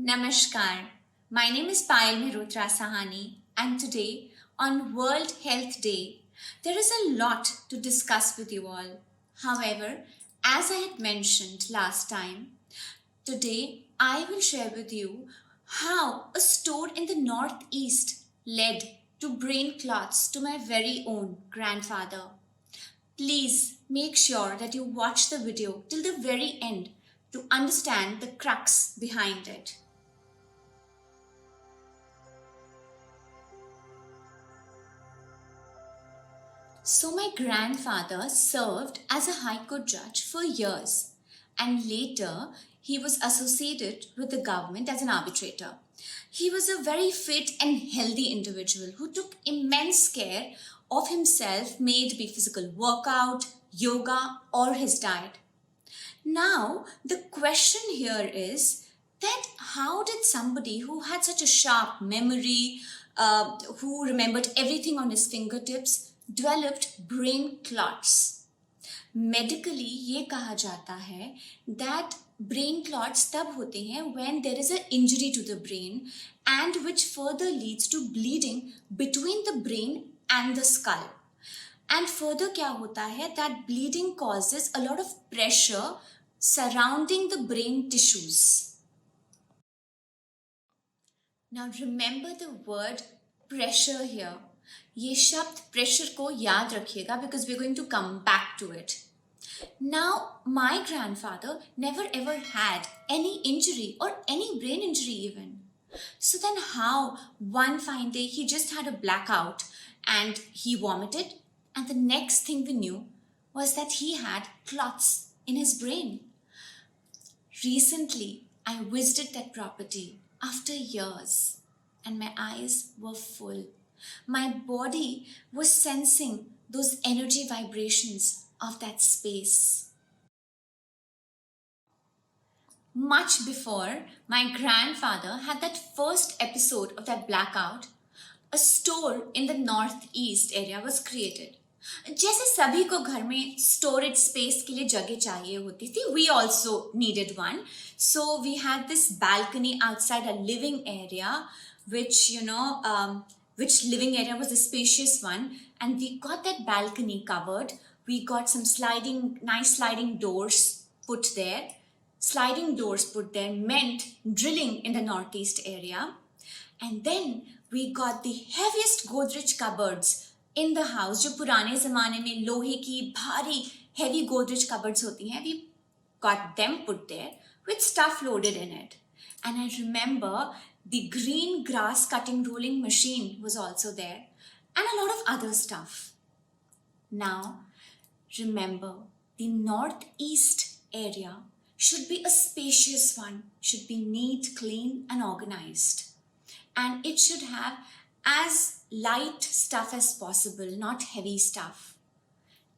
Namaskar. My name is Payal Mehrotra Sahani, and today, on World Health Day, there is a lot to discuss with you all. However, as I had mentioned last time, today I will share with you how a store in the Northeast led to brain clots to my very own grandfather. Please make sure that you watch the video till the very end to understand the crux behind it. So, my grandfather served as a High Court judge for years, and later he was associated with the government as an arbitrator. He was a very fit and healthy individual who took immense care of himself, may it be physical workout, yoga, or his diet. Now, the question here is that how did somebody who had such a sharp memory, who remembered everything on his fingertips, developed brain clots? Medically, ये कहा जाता है that brain clots तब होते हैं when there is an injury to the brain and which further leads to bleeding between the brain and the skull. And further क्या होता है that bleeding causes a lot of pressure surrounding the brain tissues. Now remember the word pressure here. ये शब्द pressure को याद रखिएगा because we're going to come back to it. Now, my grandfather never ever had any injury or any brain injury even. So then how one fine day he just had a blackout and he vomited, and the next thing we knew was that he had clots in his brain. Recently, I visited that property after years and my eyes were full. My body was sensing those energy vibrations of that space. Much before my grandfather had that first episode of that blackout, a store in the northeast area was created. जैसे सभी को घर में storage space के लिए जगह चाहिए होती थी, we also needed one. So we had this balcony outside a living area, which which living area was a spacious one, and we got that balcony covered. We got some nice sliding doors put there. Sliding doors put there meant drilling in the northeast area. And then we got the heaviest Godrej cupboards in the house, जो पुराने ज़माने में लोहे की भारी heavy Godrej cupboards होती हैं. We got them put there with stuff loaded in it. And I remember the green grass cutting rolling machine was also there, and a lot of other stuff. Now, remember, the northeast area should be a spacious one, should be neat, clean, and organized. And it should have as light stuff as possible, not heavy stuff.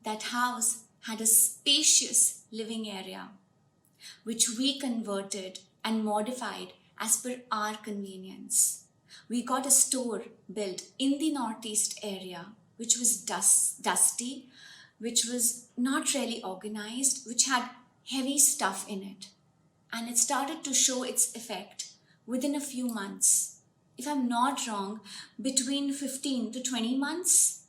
That house had a spacious living area, which we converted and modified as per our convenience. We got a store built in the northeast area, which was dusty, which was not really organized, which had heavy stuff in it. And it started to show its effect within a few months. If I'm not wrong, between 15 to 20 months.